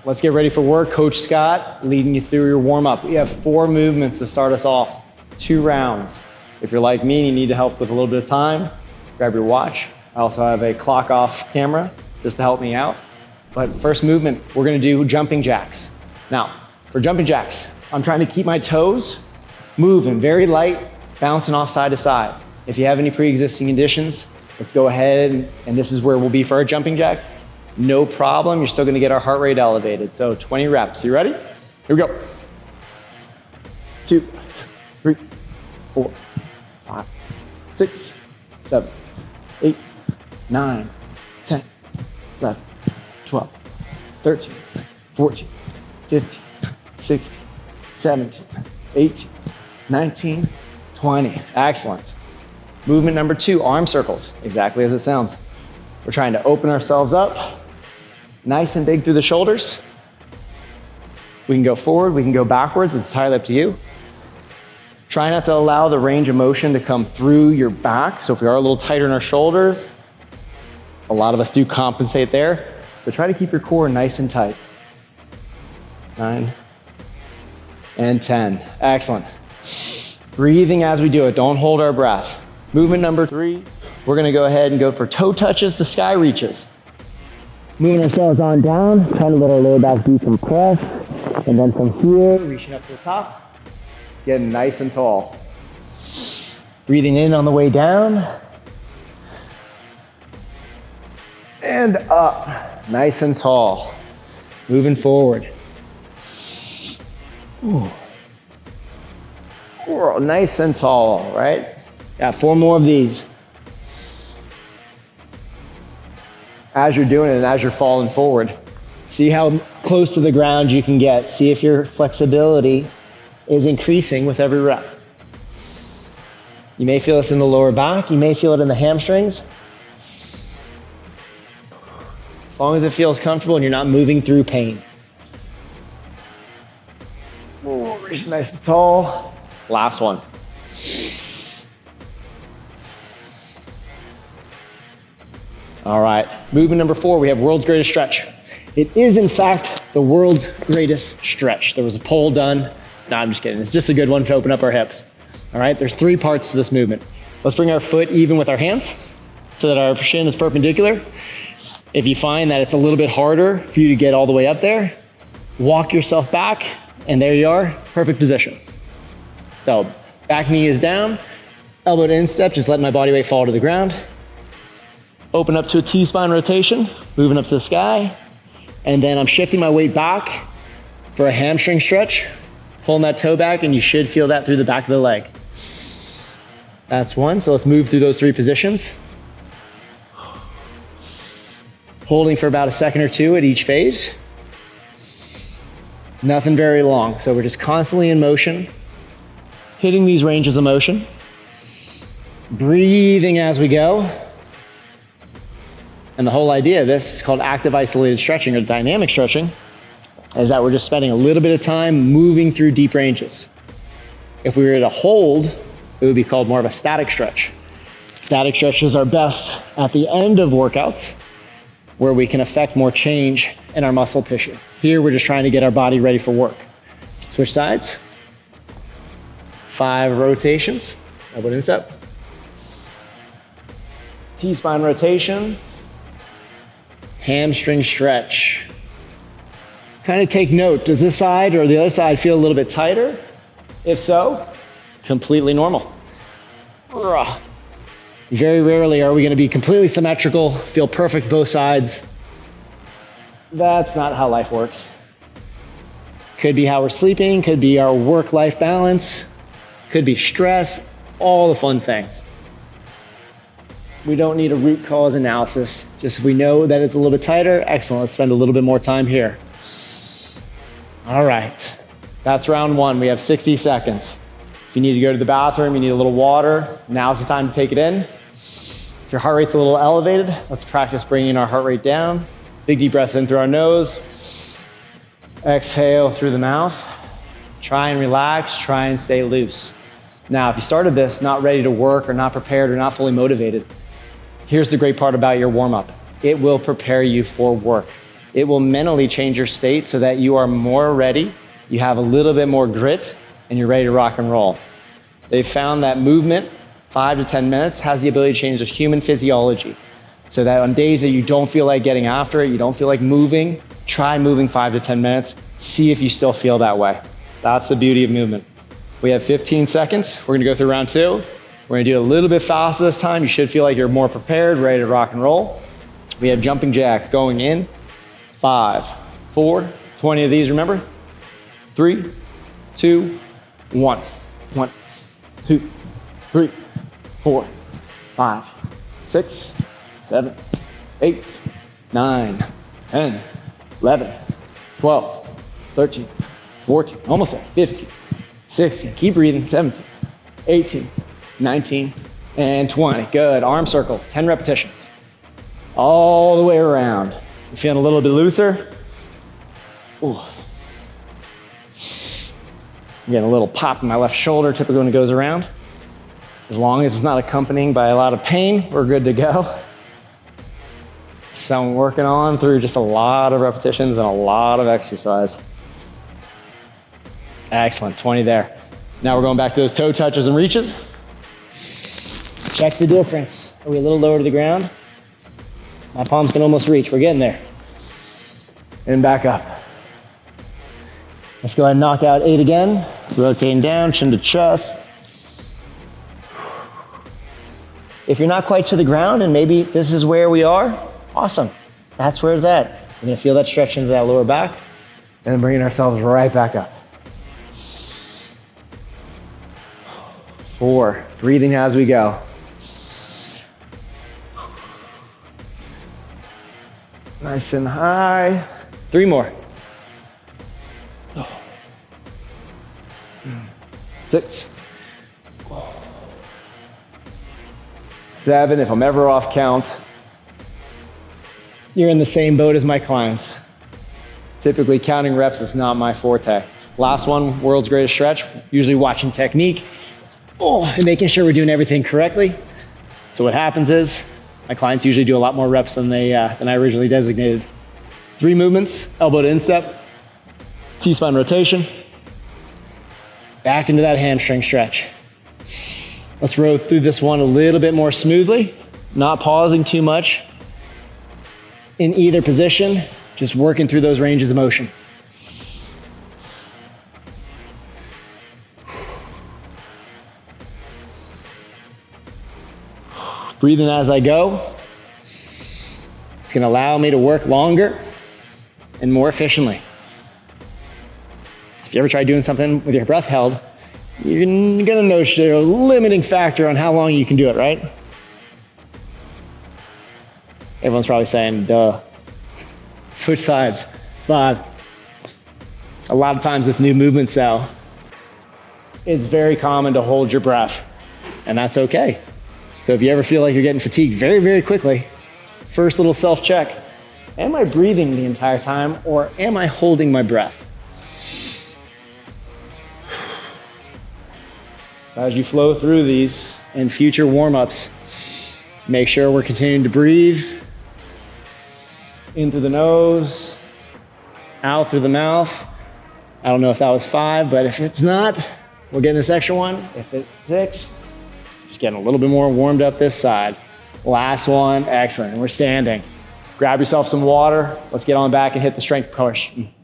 let's get ready for work. Coach Scott leading you through your warm-up. We have 4 movements to start us off, 2 rounds. If you're like me and you need help with a little bit of time, grab your watch. I also have a clock off camera just to help me out. But first movement, we're gonna do jumping jacks. Now, for jumping jacks, I'm trying to keep my toes moving, very light, bouncing off side to side. If you have any pre-existing conditions, let's go ahead, and this is where we'll be for our jumping jack. No problem, you're still gonna get our heart rate elevated. So 20 reps, you ready? Here we go. 2, 3, 4, 5, 6, 7, 8, 9, 10, 11, 12, 13, 14, 15, 16, 17, 18, 19, 20. Excellent. Movement number 2, arm circles, exactly as it sounds. We're trying to open ourselves up, nice and big through the shoulders. We can go forward, we can go backwards, it's entirely up to you. Try not to allow the range of motion to come through your back. So if we are a little tighter in our shoulders, a lot of us do compensate there. So try to keep your core nice and tight. 9 and 10, excellent. Breathing as we do it, don't hold our breath. Movement number 3, we're gonna go ahead and go for toe touches to sky reaches. Moving ourselves on down, trying to let our lower back decompress. And then from here, reaching up to the top, getting nice and tall. Breathing in on the way down. And up, nice and tall. Moving forward. Ooh. Ooh, nice and tall, right? Got 4 more of these. As you're doing it and as you're falling forward, see how close to the ground you can get. See if your flexibility is increasing with every rep. You may feel this in the lower back, you may feel it in the hamstrings. As long as it feels comfortable and you're not moving through pain. Ooh, reach nice and tall. Last one. All right, movement number 4, we have world's greatest stretch. It is in fact the world's greatest stretch. There was a poll done. No, I'm just kidding. It's just a good one to open up our hips. All right, there's 3 parts to this movement. Let's bring our foot even with our hands so that our shin is perpendicular. If you find that it's a little bit harder for you to get all the way up there, walk yourself back, and there you are, perfect position. So back knee is down, elbow to instep, just letting my body weight fall to the ground. Open up to a T-spine rotation, moving up to the sky, and then I'm shifting my weight back for a hamstring stretch, pulling that toe back, and you should feel that through the back of the leg. That's 1, so let's move through those 3 positions. Holding for about a second or 2 at each phase. Nothing very long, so we're just constantly in motion, hitting these ranges of motion, breathing as we go. And the whole idea of this is called active isolated stretching or dynamic stretching, is that we're just spending a little bit of time moving through deep ranges. If we were to hold, it would be called more of a static stretch. Static stretches are best at the end of workouts where we can affect more change in our muscle tissue. Here, we're just trying to get our body ready for work. Switch sides. 5 rotations, elbow to instep. T-spine rotation. Hamstring stretch. Kind of take note, does this side or the other side feel a little bit tighter? If so, completely normal. Very rarely are we going to be completely symmetrical, feel perfect both sides. That's not how life works. Could be how we're sleeping, could be our work-life balance, could be stress, all the fun things. We don't need a root cause analysis. Just if we know that it's a little bit tighter, excellent, let's spend a little bit more time here. All right, that's round 1. We have 60 seconds. If you need to go to the bathroom, you need a little water, now's the time to take it in. If your heart rate's a little elevated, let's practice bringing our heart rate down. Big deep breaths in through our nose. Exhale through the mouth. Try and relax, try and stay loose. Now, if you started this not ready to work or not prepared or not fully motivated, here's the great part about your warm-up. It will prepare you for work. it will mentally change your state so that you are more ready, you have a little bit more grit, and you're ready to rock and roll. They found that movement, 5 to 10 minutes, has the ability to change the human physiology. So that on days that you don't feel like getting after it, you don't feel like moving, try moving 5 to 10 minutes, see if you still feel that way. That's the beauty of movement. We have 15 seconds. We're gonna go through round 2. We're gonna do it a little bit faster this time. You should feel like you're more prepared, ready to rock and roll. We have jumping jacks going in. 5, 4, 20 of these, remember? 3, 2, 1. 1, 2, 3, 4, 5, 6, 7, 8, 9, 10, 11, 12, 13, 14, almost there, 15, 16, keep breathing, 17, 18, 19, and 20. Good, arm circles, 10 repetitions. All the way around. You feeling a little bit looser? Ooh. I'm getting a little pop in my left shoulder typically when it goes around. As long as it's not accompanying by a lot of pain, we're good to go. So I'm working on through just a lot of repetitions and a lot of exercise. Excellent, 20 there. Now we're going back to those toe touches and reaches. Check the difference. Are we a little lower to the ground? My palms can almost reach, we're getting there. And back up. Let's go ahead and knock out 8 again. Rotating down, chin to chest. If you're not quite to the ground and maybe this is where we are, awesome. That's where it's at. We're gonna feel that stretch into that lower back and then bringing ourselves right back up. 4, breathing as we go. Nice and high. 3 more. 6, 7, if I'm ever off count, you're in the same boat as my clients. Typically counting reps is not my forte. Last one, world's greatest stretch, usually watching technique, and making sure we're doing everything correctly. So what happens is, my clients usually do a lot more reps than I originally designated. 3 movements, elbow to instep, T-spine rotation, back into that hamstring stretch. Let's row through this one a little bit more smoothly, not pausing too much in either position, just working through those ranges of motion. Breathing as I go. It's gonna allow me to work longer and more efficiently. If you ever try doing something with your breath held, you're gonna notice there's a limiting factor on how long you can do it, right? Everyone's probably saying, duh. Switch sides, 5. A lot of times with new movements though, it's very common to hold your breath, and that's okay. So if you ever feel like you're getting fatigued very, very quickly, first little self-check. Am I breathing the entire time or am I holding my breath? So as you flow through these in future warm-ups, make sure we're continuing to breathe in through the nose, out through the mouth. I don't know if that was 5, but if it's not, we'll get this extra one. If it's 6, just getting a little bit more warmed up this side. Last one, excellent, and we're standing. Grab yourself some water. Let's get on back and hit the strength push.